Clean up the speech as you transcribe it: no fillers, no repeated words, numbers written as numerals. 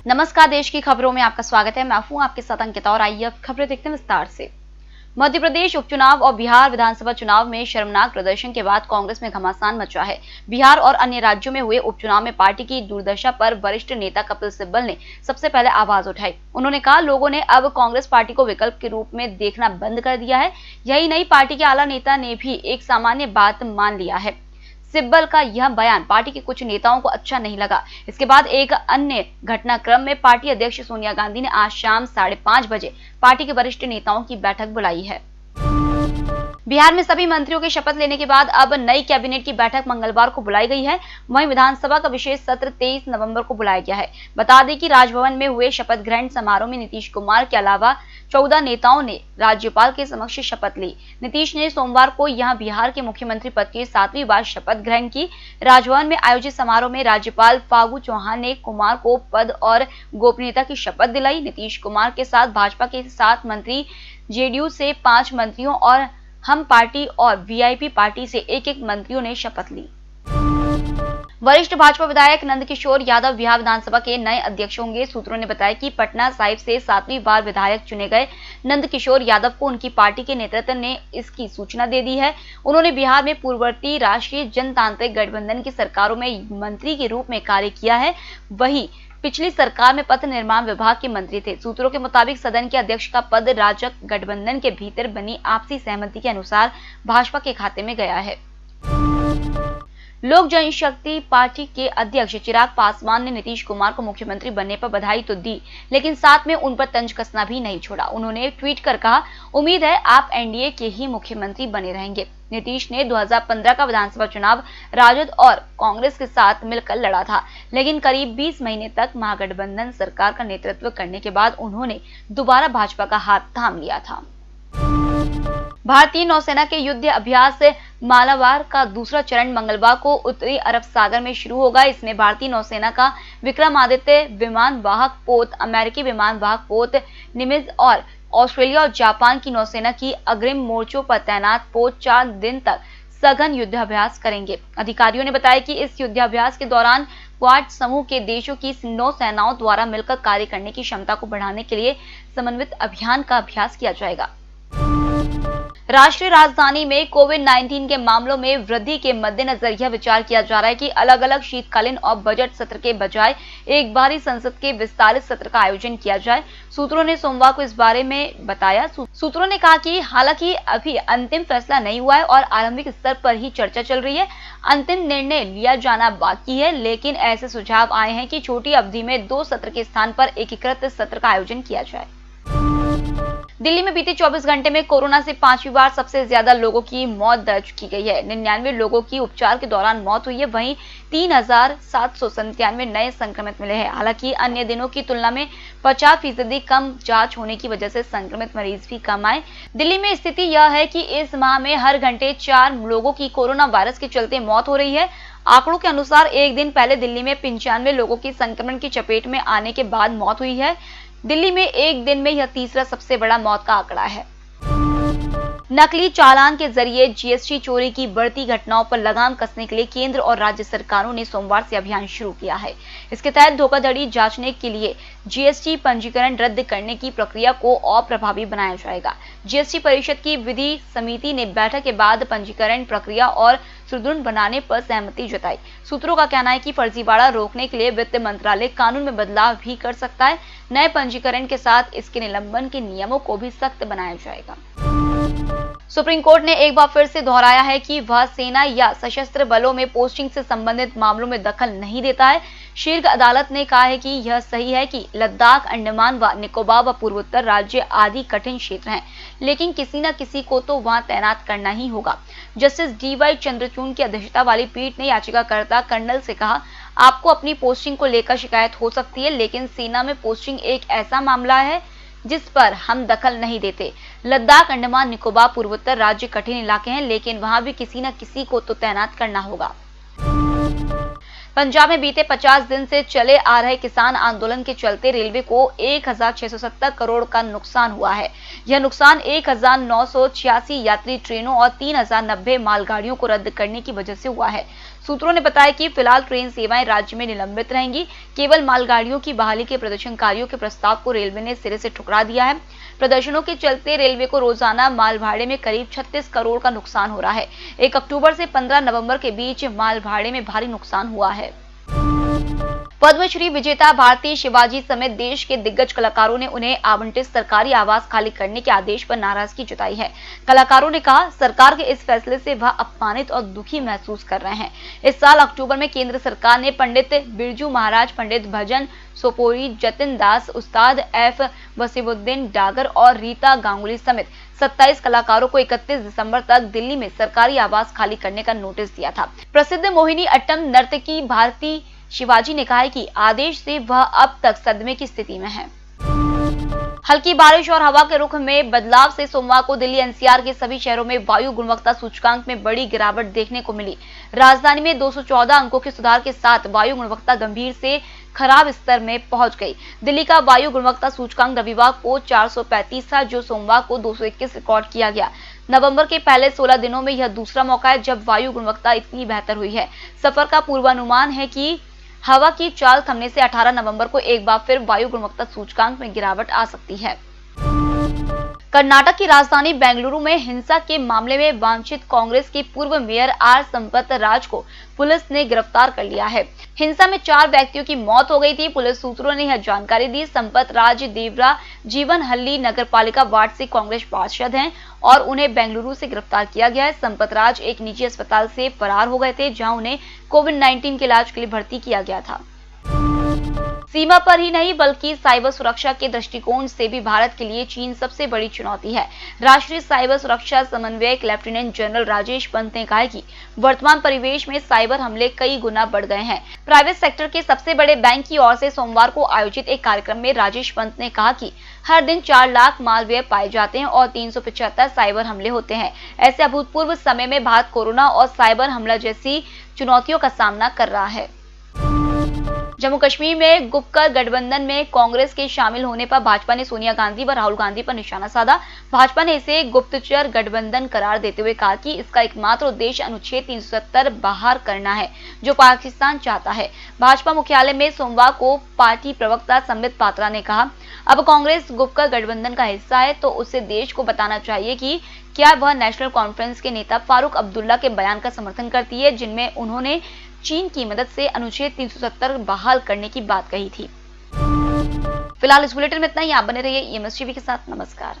नमस्कार, देश की खबरों में आपका स्वागत है। मैं हूं आपके साथ अंकिता और आइए अब खबरें देखते हैं विस्तार से। मध्य प्रदेश उपचुनाव और बिहार विधानसभा चुनाव में शर्मनाक प्रदर्शन के बाद कांग्रेस में घमासान मचा है। बिहार और अन्य राज्यों में हुए उपचुनाव में पार्टी की दुर्दशा पर वरिष्ठ नेता कपिल सिब्बल ने सबसे पहले आवाज उठाई। उन्होंने कहा, लोगों ने अब कांग्रेस पार्टी को विकल्प के रूप में देखना बंद कर दिया है। यही नहीं, पार्टी के आला नेता ने भी एक सामान्य बात मान लिया है। सिब्बल का यह बयान पार्टी के कुछ नेताओं को अच्छा नहीं लगा। इसके बाद एक अन्य घटनाक्रम में पार्टी अध्यक्ष सोनिया गांधी ने आज शाम 5:30 बजे पार्टी के वरिष्ठ नेताओं की बैठक बुलाई है। बिहार में सभी मंत्रियों के शपथ लेने के बाद अब नई कैबिनेट की बैठक मंगलवार को बुलाई गई है। वहीं विधानसभा का विशेष सत्र 23 नवंबर को बुलाया गया है। बता दें कि राजभवन में हुए शपथ ग्रहण समारोह में नीतीश कुमार के अलावा 14 नेताओं ने राज्यपाल के समक्ष शपथ ली। नीतीश ने सोमवार को यहां बिहार के मुख्यमंत्री पद की 7वीं बार शपथ ग्रहण की। राजभवन में आयोजित समारोह में राज्यपाल फागू चौहान ने कुमार को पद और गोपनीयता की शपथ दिलाई। नीतीश कुमार के साथ भाजपा के 7 मंत्री, जेडीयू से 5 मंत्रियों और हम पार्टी और वीआईपी पार्टी से एक मंत्रियों ने शपथ ली। वरिष्ठ भाजपा विधायक नंदकिशोर यादव बिहार विधानसभा के नए अध्यक्ष होंगे। सूत्रों ने बताया कि पटना साहिब से 7वीं बार विधायक चुने गए नंदकिशोर यादव को उनकी पार्टी के नेतृत्व ने इसकी सूचना दे दी है। उन्होंने बिहार में पूर्ववर्ती राष्ट्रीय जनतांत्रिक गठबंधन की सरकारों में मंत्री के रूप में कार्य किया है। वहीं पिछली सरकार में पथ निर्माण विभाग के मंत्री थे। सूत्रों के मुताबिक सदन के अध्यक्ष का पद राजग गठबंधन के भीतर बनी आपसी सहमति के अनुसार भाजपा के खाते में गया है। लोक जनशक्ति पार्टी के अध्यक्ष चिराग पासवान ने नीतीश कुमार को मुख्यमंत्री बनने पर बधाई तो दी, लेकिन साथ में उन पर तंज कसना भी नहीं छोड़ा। उन्होंने ट्वीट कर कहा, उम्मीद है आप एनडीए के ही मुख्यमंत्री बने रहेंगे। नीतीश ने 2015 का विधानसभा चुनाव राजद और कांग्रेस के साथ मिलकर लड़ा था, लेकिन करीब 20 महीने तक महागठबंधन सरकार का नेतृत्व करने के बाद उन्होंने दोबारा भाजपा का हाथ थाम लिया था। भारतीय नौसेना के युद्ध अभ्यास मालाबार का दूसरा चरण मंगलवार को उत्तरी अरब सागर में शुरू होगा। इसमें भारतीय नौसेना का विक्रमादित्य विमान वाहक पोत, अमेरिकी विमान वाहक पोत निमित्ज और ऑस्ट्रेलिया और जापान की नौसेना की अग्रिम मोर्चों पर तैनात पोत 4 दिन तक सघन युद्धाभ्यास करेंगे। अधिकारियों ने बताया कि इस युद्धाभ्यास के दौरान क्वाड समूह के देशों की नौसेनाओं द्वारा मिलकर कार्य करने की क्षमता को बढ़ाने के लिए समन्वित अभियान का अभ्यास किया जाएगा। राष्ट्रीय राजधानी में कोविड-19 के मामलों में वृद्धि के मद्देनजर यह विचार किया जा रहा है कि अलग अलग शीतकालीन और बजट सत्र के बजाय एक बार ही संसद के विस्तारित सत्र का आयोजन किया जाए। सूत्रों ने सोमवार को इस बारे में बताया। सूत्रों ने कहा कि हालांकि अभी अंतिम फैसला नहीं हुआ है और आरंभिक स्तर पर ही चर्चा चल रही है। अंतिम निर्णय लिया जाना बाकी है, लेकिन ऐसे सुझाव आए हैं कि छोटी अवधि में 2 सत्र के स्थान पर एकीकृत सत्र का आयोजन किया जाए। दिल्ली में बीते 24 घंटे में कोरोना से 5वीं बार सबसे ज्यादा लोगों की मौत दर्ज की गई है। 99 लोगों की उपचार के दौरान मौत हुई है। वहीं 3,797 नए संक्रमित मिले हैं। हालांकि अन्य दिनों की तुलना में 50% कम जांच होने की वजह से संक्रमित मरीज भी कम आए। दिल्ली में स्थिति यह है कि इस माह में हर घंटे 4 लोगों की कोरोना वायरस के चलते मौत हो रही है। आंकड़ों के अनुसार एक दिन पहले दिल्ली में 95 लोगों की संक्रमण की चपेट में आने के बाद मौत हुई है। दिल्ली में एक दिन में यह तीसरा सबसे बड़ा मौत का आंकड़ा है। नकली चालान के जरिए जीएसटी चोरी की बढ़ती घटनाओं पर लगाम कसने के लिए केंद्र और राज्य सरकारों ने सोमवार से अभियान शुरू किया है। इसके तहत धोखाधड़ी जांचने के लिए जीएसटी पंजीकरण रद्द करने की प्रक्रिया को और प्रभावी बनाया जाएगा। जीएसटी परिषद की विधि समिति ने बैठक के बाद पंजीकरण प्रक्रिया और सुदृढ़ बनाने पर सहमति जताई। सूत्रों का कहना है कि फर्जीवाड़ा रोकने के लिए वित्त मंत्रालय कानून में बदलाव भी कर सकता है। नए पंजीकरण के साथ इसके निलंबन के नियमों को भी सख्त बनाया जाएगा। सुप्रीम कोर्ट ने एक बार फिर से दोहराया है कि वह सेना या सशस्त्र बलों में पोस्टिंग से संबंधित मामलों में दखल नहीं देता है। शीर्ष अदालत ने कहा है कि यह सही है कि लद्दाख, अंडमान व निकोबार व पूर्वोत्तर राज्य आदि कठिन क्षेत्र हैं, लेकिन किसी न किसी को तो वहां तैनात करना ही होगा। जस्टिस डीवाई चंद्रचूड़ की अध्यक्षता वाली पीठ ने याचिकाकर्ता कर्नल से कहा, आपको अपनी पोस्टिंग को लेकर शिकायत हो सकती है, लेकिन सेना में पोस्टिंग एक ऐसा मामला है जिस पर हम दखल नहीं देते। लद्दाख, अंडमान निकोबार, पूर्वोत्तर राज्य कठिन इलाके हैं, लेकिन वहां भी किसी न किसी को तो तैनात करना होगा। पंजाब में बीते 50 दिन से चले आ रहे किसान आंदोलन के चलते रेलवे को 1670 करोड़ का नुकसान हुआ है। यह नुकसान 1986 यात्री ट्रेनों और 3090 मालगाड़ियों को रद्द करने की वजह से हुआ है। सूत्रों ने बताया कि फिलहाल ट्रेन सेवाएं राज्य में निलंबित रहेंगी। केवल मालगाड़ियों की बहाली के प्रदर्शनकारियों के प्रस्ताव को रेलवे ने सिरे से ठुकरा दिया है। प्रदर्शनों के चलते रेलवे को रोजाना माल भाड़े में करीब 36 करोड़ का नुकसान हो रहा है। 1 अक्टूबर से 15 नवंबर के बीच माल भाड़े में भारी नुकसान हुआ है। पद्मश्री विजेता भारती शिवाजी समेत देश के दिग्गज कलाकारों ने उन्हें आवंटित सरकारी आवास खाली करने के आदेश पर नाराजगी जताई है। कलाकारों ने कहा, सरकार के इस फैसले से वह अपमानित और दुखी महसूस कर रहे हैं। इस साल अक्टूबर में केंद्र सरकार ने पंडित बिरजू महाराज, पंडित भजन सोपोरी, जतिन दास, उस्ताद एफ वसीमुद्दीन डागर और रीता गांगुली समेत 27 कलाकारों को 31 दिसंबर तक दिल्ली में सरकारी आवास खाली करने का नोटिस दिया था। प्रसिद्ध मोहिनी अट्टम नर्तकी भारती शिवाजी ने कहा है कि आदेश से वह अब तक सदमे की स्थिति में है। हल्की बारिश और हवा के रुख में बदलाव से सोमवार को दिल्ली एनसीआर के सभी शहरों में वायु गुणवत्ता सूचकांक में बड़ी गिरावट देखने को मिली। राजधानी में 214 अंकों के सुधार के साथ वायु गुणवत्ता गंभीर से खराब स्तर में पहुंच गई। दिल्ली का वायु गुणवत्ता सूचकांक रविवार को 435 था, जो सोमवार को 221 रिकॉर्ड किया गया। नवंबर के पहले 16 दिनों में यह दूसरा मौका है जब वायु गुणवत्ता इतनी बेहतर हुई है। सफर का पूर्वानुमान है कि हवा की चाल थमने से 18 नवंबर को एक बार फिर वायु गुणवत्ता सूचकांक में गिरावट आ सकती है। कर्नाटक की राजधानी बेंगलुरु में हिंसा के मामले में वांछित कांग्रेस के पूर्व मेयर आर संपत राज को पुलिस ने गिरफ्तार कर लिया है। हिंसा में 4 व्यक्तियों की मौत हो गई थी। पुलिस सूत्रों ने यह जानकारी दी। संपत राज देवरा जीवनहल्ली नगरपालिका वार्ड से कांग्रेस पार्षद हैं और उन्हें बेंगलुरु से गिरफ्तार किया गया है। संपत राज एक निजी अस्पताल से फरार हो गए थे, जहां उन्हें कोविड-19 के इलाज के लिए भर्ती किया गया था। सीमा पर ही नहीं बल्कि साइबर सुरक्षा के दृष्टिकोण से भी भारत के लिए चीन सबसे बड़ी चुनौती है। राष्ट्रीय साइबर सुरक्षा समन्वयक लेफ्टिनेंट जनरल राजेश पंत ने कहा है कि वर्तमान परिवेश में साइबर हमले कई गुना बढ़ गए हैं। प्राइवेट सेक्टर के सबसे बड़े बैंक की ओर से सोमवार को आयोजित एक कार्यक्रम में राजेश पंत ने कहा कि हर दिन 4 लाख मालवेयर पाए जाते हैं और 375 साइबर हमले होते हैं। ऐसे अभूतपूर्व समय में भारत कोरोना और साइबर हमला जैसी चुनौतियों का सामना कर रहा है। जम्मू कश्मीर में गुपकर गठबंधन में कांग्रेस के शामिल होने पर भाजपा ने सोनिया गांधी व राहुल गांधी पर निशाना साधा। भाजपा ने इसे गुप्तचर गठबंधन करार देते हुए कहा कि इसका एकमात्र उद्देश्य अनुच्छेद 370 बाहर करना है, जो पाकिस्तान चाहता है। भाजपा मुख्यालय में सोमवार को पार्टी प्रवक्ता संबित पात्रा ने कहा, अब कांग्रेस गुपकर गठबंधन का हिस्सा है तो उसे देश को बताना चाहिए कि क्या वह नेशनल कॉन्फ्रेंस के नेता फारूक अब्दुल्ला के बयान का समर्थन करती है, जिनमें उन्होंने चीन की मदद से अनुच्छेद 370 बहाल करने की बात कही थी। फिलहाल इस बुलेटिन में इतना ही। आप बने रहिए EMS टीवी के साथ। नमस्कार।